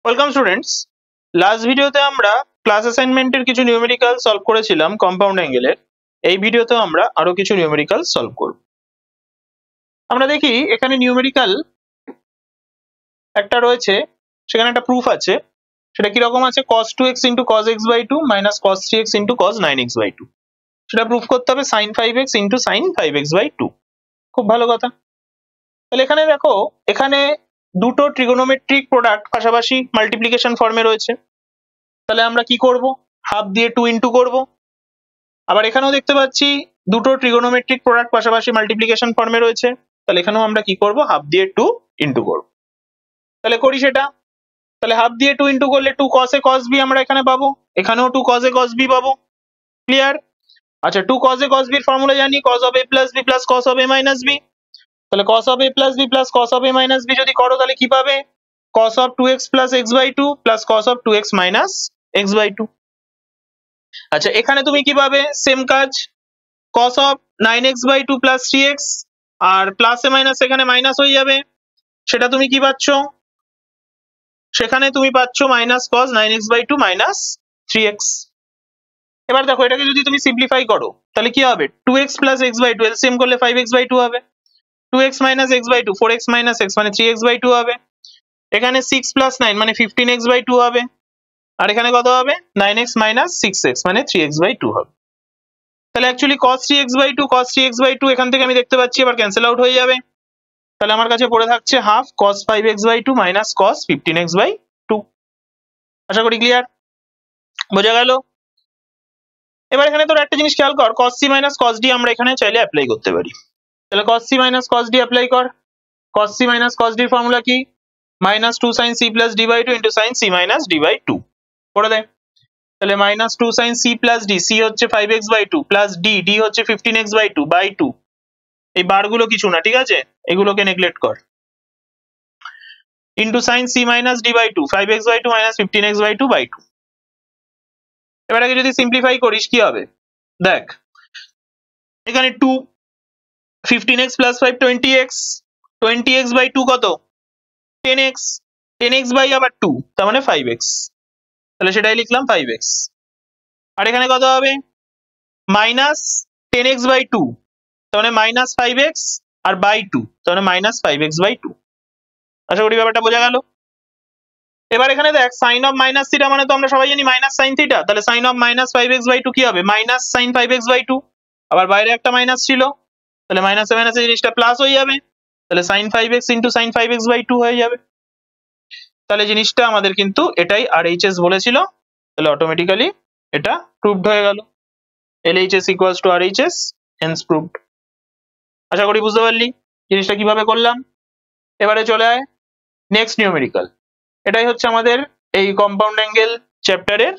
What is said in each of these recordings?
Welcome students. Last ভিডিওতে আমরা class অ্যাসাইনমেন্টের কিছু নিউমেরিক্যাল সলভ করেছিলাম কম্পাউন্ড অ্যাঙ্গেলের। এই ভিডিওতেও আমরা আরো কিছু নিউমেরিক্যাল সলভ করব। আমরা দেখি এখানে নিউমেরিক্যাল একটা রয়েছে, সেখানে একটা প্রুফ আছে। সেটা কি রকম আছে? cos 2x into cos x by 2 minus cos 3x into cos 9x by 2। সেটা প্রুফ করতে হবে sin 5x into sin 5x by 2। খুব ভালো কথা। তাহলে এখানে দেখো, এখানে দুটো ট্রিগোনোমেট্রিক প্রোডাক্ট পাশাপাশি মাল্টিপ্লিকেশন ফর্মে রয়েছে। তাহলে আমরা কি করব? হাফ দিয়ে 2 ইনটু করব। আবার এখানেও দেখতে পাচ্ছি দুটো ট্রিগোনোমেট্রিক প্রোডাক্ট পাশাপাশি মাল্টিপ্লিকেশন ফর্মে রয়েছে। তাহলে এখানেও আমরা কি করব? হাফ দিয়ে 2 ইনটু করব। তাহলে করি সেটা। তাহলে হাফ দিয়ে 2 ইনটু করলে 2 cos a cos b আমরা এখানে পাবো, এখানেও 2 cos a cos b পাবো। ক্লিয়ার? আচ্ছা, 2 cos a cos b এর ফর্মুলা জানি, cos of a plus b plus cos of a minus b। তাহলে cos of a plus b plus cos of a minus b যদি করো তাহলে কি পাবে? cos of 2x plus x by 2 plus cos of 2x minus x by 2। আচ্ছা, এখানে তুমি কি পাবে? সেম কাজ, cos of 9x by 2 plus 3x, আর প্লাস এ মাইনাস এখানে মাইনাস হয়ে যাবে। সেটা তুমি কি পাচ্ছ? সেখানে তুমি পাচ্ছ minus cos 9x by 2 minus 3x। এবার দেখো, এটাকে যদি তুমি সিম্পলিফাই করো তাহলে কি হবে? 2x plus x by 2 LCM করলে 5x by 2 হবে। 2x minus x by 2 4x minus x মানে 3x by 2 হবে। এখানে 6 plus 9 মানে 15x by 2 হবে। আর এখানে কত হবে? 9x minus 6x মানে 3x by 2 হবে। তাহলে actually cos 3x by 2 cos 3x by 2 এখান থেকে আমি দেখতে পাচ্ছি এবার ক্যান্সেল আউট হয়ে যাবে। তাহলে আমার কাছে পড়ে থাকছে half cos 5x by 2 minus cos 15x by 2। আশা করি ক্লিয়ার, বোঝা গেল। এবার এখানে তোর একটা জিনিস খেয়াল কর, cos c minus cos d আমরা এখানে চাইলে অ্যাপ্লাই করতে পারি। তাহলে cos c minus cos d apply কর। cos c minus cos d এর ফর্মুলা কি? minus 2 sin c plus d by 2 into sin c minus d by 2 করে দে। তাহলে minus 2 sin c plus d, c হচ্ছে 5x by 2 plus d, d হচ্ছে 15x by 2 by 2। এই বারগুলো কিছু না, ঠিক আছে, এগুলোকে নেগলেক্ট কর। into sin c minus d by 2, 5x by 2 minus 15x by 2 by 2। এবার আগে যদি সিম্পলিফাই করিস কি হবে? দেখ, এখানে 2, 15x plus 5 20x, 20x by 2 কত? 10x, 10x by আবার 2 তার মানে 5x। তাহলে সেটাই লিখলাম 5x। আর এখানে কত হবে? মাইনাস 10x by 2 তার মানে মাইনাস 5x আর বাই 2 তার মানে মাইনাস 5x by 2। আশা করি ব্যাপারটা বোঝা গেল। এবার এখানে দেখ, সাইন অফ মাইনাস থিটা মানে তো আমরা সবাই জানি মাইনাস সাইন থিটা। তাহলে sine of minus 5x by 2 কি হবে? Minus sine 5x by 2। আবার বাইরে একটা মাইনাস ছিল, তাহলে মাইনাসে মাইনাসে জিনিসটা প্লাস হয়ে যাবে। তাহলে sign 5x into sign 5x by 2 হয়ে যাবে। তাহলে জিনিসটা আমাদের কিন্তু এটাই RHS বলেছিল, তাহলে অটোমেটিক্যালি এটা প্রুভড হয়ে গেল। LHS equals to RHS, hence proved। আশা করি বুঝতে পারলি জিনিসটা কিভাবে করলাম। এবারে চলে আয় নেক্সট নিউমেরিক্যাল। এটাই হচ্ছে আমাদের এই কম্পাউন্ড অ্যাঙ্গেল চ্যাপ্টারের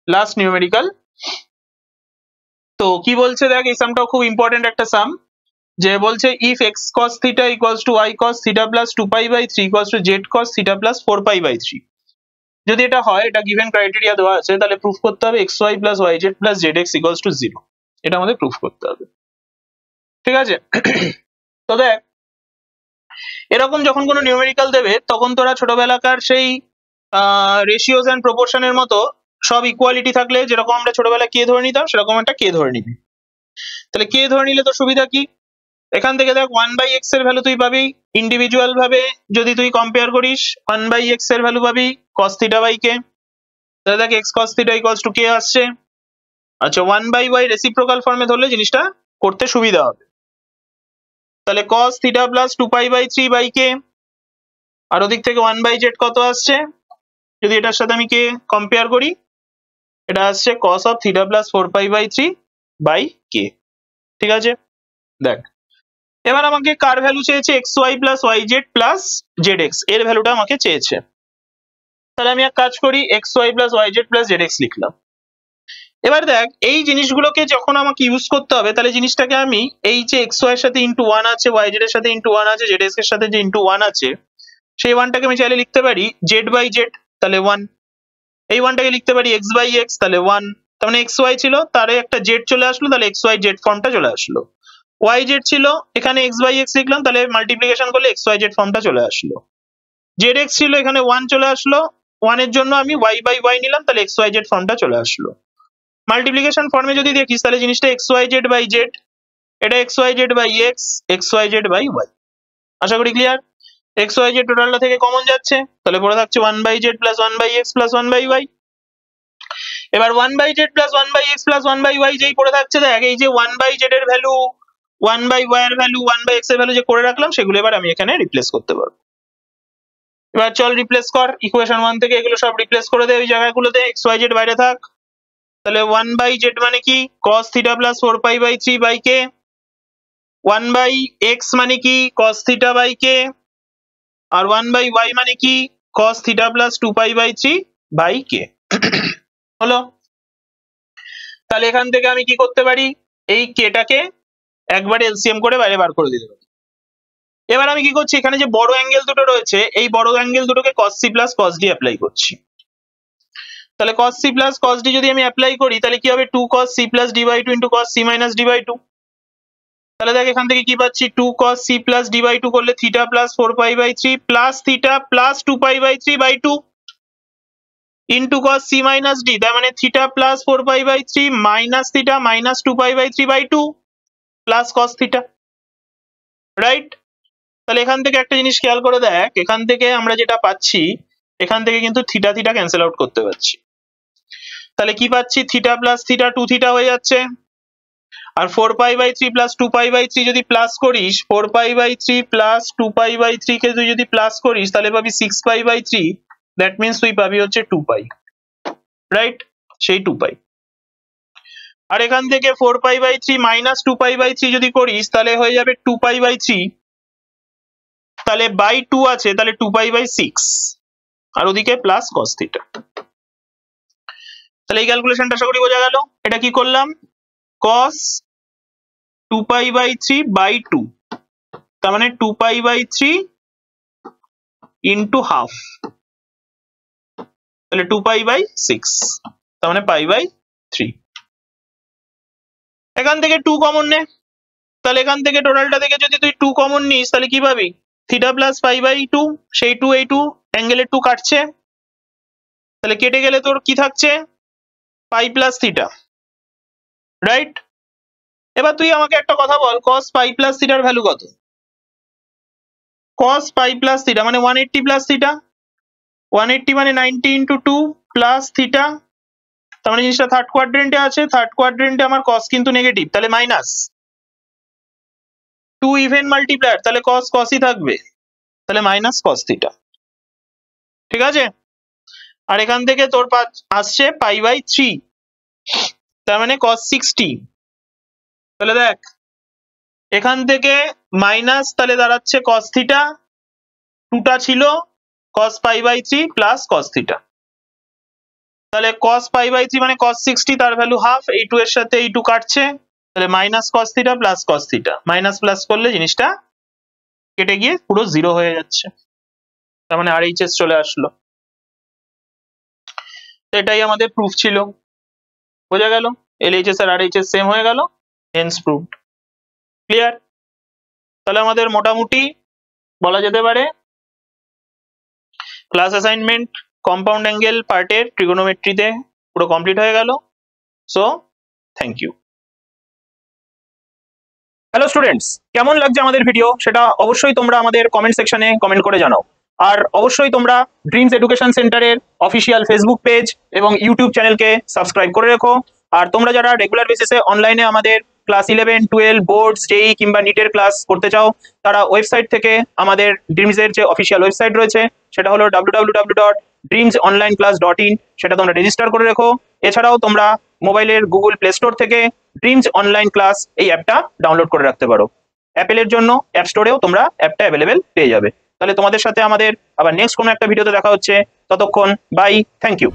লাস্ট নিউমেরিক্যাল। তো কি বলছে দেখ, এই সামটাও খুব ইম্পর্টেন্ট একটা সাম। যে বলছে if x cos theta equals to y cos theta plus 2 pi by 3 equals to z cos theta plus 4 pi by 3। যদি এটা হয়, এটা গিভেন ক্রাইটেরিয়া দেওয়া আছে, তাহলে প্রুফ করতে হবে xy plus yz plus zx equals to 0। এটা আমাদের প্রুফ করতে হবে, ঠিক আছে? তো দেখ, এরকম যখন কোনো নিউমেরিক্যাল দেবে তখন তোরা ছোটবেলাকার সেই রেশিওস এন্ড প্রপোর্শনের মতো সব ইকুয়ালিটি থাকলে যেরকম আমরা ছোটবেলায় কে ধরে নিতাম সেরকম একটা কে ধরে নিবি। তাহলে কে ধরে নিলে তো সুবিধা কি? এখান থেকে দেখ 1/x এর ভ্যালু তুই পাবি ইন্ডিভিজুয়াল ভাবে। যদি তুই কম্পেয়ার করিস 1/x এর ভ্যালু পাবি cos theta by k। তাহলে দেখ x cos theta equals to k আসছে। আচ্ছা, 1/y রেসিপ্রোকাল ফর্মে ধরলে জিনিসটা করতে সুবিধা হবে। তাহলে cos theta plus 2 pi by 3 by k, আর ওদিক থেকে 1/z কত আসছে? যদি এটার সাথে আমি কে কম্পেয়ার করি, এটা আসছে cos of theta plus 4 pi by 3 by k। ঠিক আছে, দেখ এবার আমাকে কার ভ্যালু চেয়েছে? xy plus yz plus zx এর ভ্যালুটা আমাকে চেয়েছে। তাহলে আমি এক কাজ করি, xy plus yz plus zx লিখলাম। এবার দেখ, এই জিনিসগুলোকে যখন আমাকে ইউজ করতে হবে, তাহলে জিনিসটাকে আমি এই যে xy এর সাথে ইন্টু 1 আছে, yz এর সাথে ইন্টু 1 আছে, zx এর সাথে যে ইন্টু 1 আছে, সেই 1টাকে আমি চাইলে লিখতে পারি z by z, তাহলে 1। এই 1টাকে লিখতে পারি x by x, তাহলে 1। তার মানে xy ছিল, তারে একটা z চলে আসলো, তাহলে xy z ফর্মটা চলে আসলো। yz ছিল, এখানে x by x লিখলাম, তাহলে মাল্টিপ্লিকেশন করলে xyz ফর্মটা চলে আসলো। zx ছিল, এখানে 1 চলে আসলো, 1 এর জন্য আমি y বাই y নিলাম, তাহলে xyz ফর্মটা চলে আসলো। মাল্টিপ্লিকেশন ফর্মে যদি দেখিস তাহলে জিনিসটা xyz বাই z, এটা xyz by x, xyz by y। আশা করি ক্লিয়ার। xyz টোটালটা থেকে কমন যাচ্ছে, তাহলে পড়ে থাকছে 1 by z plus 1 by x plus 1 by y। এবার 1 by z plus 1 by x plus 1 by y যেই পড়ে থাকছে, দেখ এই যে 1 বাই z এর ভ্যালু, 1 বাই y এর ভ্যালু, 1 বাই x এর ভ্যালু যে করে রাখলাম, সেগুলো এবার আমি এখানে রিপ্লেস করতে পারবো। এবার চল রিপ্লেস কর, ইকুয়েশন 1 থেকে এগুলো সব রিপ্লেস করে দে ওই জায়গাগুলোতে, xyz বাইরে থাক। তাহলে 1 বাই z মানে কি, cos theta plus 4 pi by 3 by k। 1 by x মানে কি, cos থিটা বাই k। আর 1 বাই y মানে কি, cos theta plus 2 pi by 3 by k। হলো। তাহলে এখান থেকে আমি কি করতে পারি, এই k টাকে একবারে এলসিএম করে বাইরে বার করে দিতে পারি। এবার আমি কি করছি, এখানে যে বড় অ্যাঙ্গেল দুটো রয়েছে, এই বড় অ্যাঙ্গেল দুটোকে cos c plus cos d apply করছি। তাহলে cos c plus cos d যদি আমি অ্যাপ্লাই করি, তাহলে কি হবে, 2 cos c plus d by 2 into cos c minus d by 2। তাহলে দেখ এখান থেকে কি পাচ্ছি, 2 cos c plus d by 2 করলে theta plus 4 pi by 3 plus theta plus 2 pi by 3 by 2 into cos c minus d, তার মানে theta plus 4 pi by 3 minus theta minus 2 pi by 3 by 2 plus cos theta. Right. তাহলে এখান থেকে একটা জিনিস খেয়াল করে দেখ, এখান থেকে আমরা যেটা পাচ্ছি, এখান থেকে কিন্তু থিটা থিটা ক্যান্সেল আউট করতে পারছি। তাহলে কি পাচ্ছি, থিটা প্লাস থিটা 2 থিটা হয়ে যাচ্ছে। আর 4 pi by 3 plus 2 pi by 3 যদি প্লাস করিস, 4 pi by 3 plus 2 pi by 3 কে তুই যদি প্লাস করিস, তাহলে পাবি 6 পাই বাই 3। দ্যাট মিন্স তুই পাবি হচ্ছে 2 পাই। রাইট, সেই 2 পাই। আর এখান থেকে 4 pi by 3 minus 2 pi by 3 যদি করিস, তাহলে হয়ে যাবে 2 পাই বাই 3। তাহলে বাই 2 আছে, তাহলে 2 পাই বাই 6, আর ওদিকে প্লাস cos থিটা। তাহলে এই ক্যালকুলেশনটা আশা করি বোঝা গেল। এটা কি করলাম, cos 2 পাই বাই 3 বাই 2, তার মানে 2 পাই বাই 3 ইন্টু হাফ, তাহলে 2 পাই বাই 6, তার মানে পাই বাই 3। এখান থেকে 2 কমন নে, তাহলে এখান থেকে টোটালটা থেকে যদি তুই 2 কমন নিস, তাহলে কি পাবি, থিটা প্লাস পাই বাই 2, সেই 2 এই 2 অ্যাঙ্গেলের 2 কাটছে, তাহলে কেটে গেলে তোর কি থাকছে, পাই প্লাস থিটা। রাইট। এবার তুই আমাকে একটা কথা বল, cos পাই প্লাস থিটার ভ্যালু কত? cos পাই প্লাস থিটা মানে 180 প্লাস থিটা, 180 মানে 90 ইন্টু 2 প্লাস থিটা, তার মানে জিনিসটা থার্ড কোয়াড্রেন্টে আছে, থার্ড কোয়াড্রেন্টে আমার cos কিন্তু নেগেটিভ, তাহলে মাইনাস 2 ইভেন মাল্টিপ্লায়ার, তাহলে cos cosই থাকবে, তাহলে মাইনাস cos থিটা। ঠিক আছে। আর এখান থেকে তোর আসছে পাই বাই 3, তার মানে cos 60। তাহলে দেখ এখান থেকে মাইনাস, তাহলে দাঁড়াচ্ছে cos থিটা, 2টা ছিল cos pi by 3 plus cos theta, তাহলে cos পাই বাই 3 মানে cos 60, তার ভ্যালু হাফ, এই 2 এর সাথে এই 2 কাটছে, তাহলে minus cos theta plus cos theta, minus plus করলে জিনিসটা কেটে গিয়ে পুরো 0 হয়ে যাচ্ছে, তার মানে RHS চলে আসলো। এটাই আমাদের প্রুফ ছিল, বোঝা গেল, LHS আর RHS সেম হয়ে গেল, হেন্স প্রুভড। ক্লিয়ার। তাহলে আমাদের মোটামুটি বলা যেতে পারে ক্লাস অ্যাসাইনমেন্ট কম্পাউন্ড অ্যাঙ্গেল পার্টের ট্রিগোনোমেট্রিতে পুরো কমপ্লিট হয়ে গেল। So thank you. Hello students, কেমন লাগছে আমাদের ভিডিও সেটা অবশ্যই তোমরা আমাদের কমেন্ট সেকশনে কমেন্ট করে জানাও। আর অবশ্যই তোমরা ড্রিমস এডুকেশন সেন্টারের অফিসিয়াল ফেসবুক পেজ এবং ইউটিউব চ্যানেলকে সাবস্ক্রাইব করে রেখো। আর তোমরা যারা রেগুলার বেসিসে অনলাইনে আমাদের ক্লাস 11, 12, বোর্ডস, জেই কিংবা নিটের ক্লাস করতে চাও, তারা ওয়েবসাইট থেকে আমাদের ড্রিমসের যে অফিসিয়াল ওয়েবসাইট রয়েছে সেটা হলো www.dreamsonlineclass.in, সেটা তোমরা রেজিস্টার করে রেখো। এছাড়াও তোমরা মোবাইলের গুগল প্লে স্টোর থেকে ড্রিমস অনলাইন ক্লাস এই অ্যাপটা ডাউনলোড করে রাখতে পারো। অ্যাপেলের জন্য অ্যাপ স্টোরেও তোমরা অ্যাপটা অ্যাভেলেবেল পেয়ে যাবে। তাহলে তোমাদের সাথে আমাদের আবার নেক্সট কোনো একটা ভিডিওতে দেখা হচ্ছে, ততক্ষণ বাই, থ্যাংক ইউ।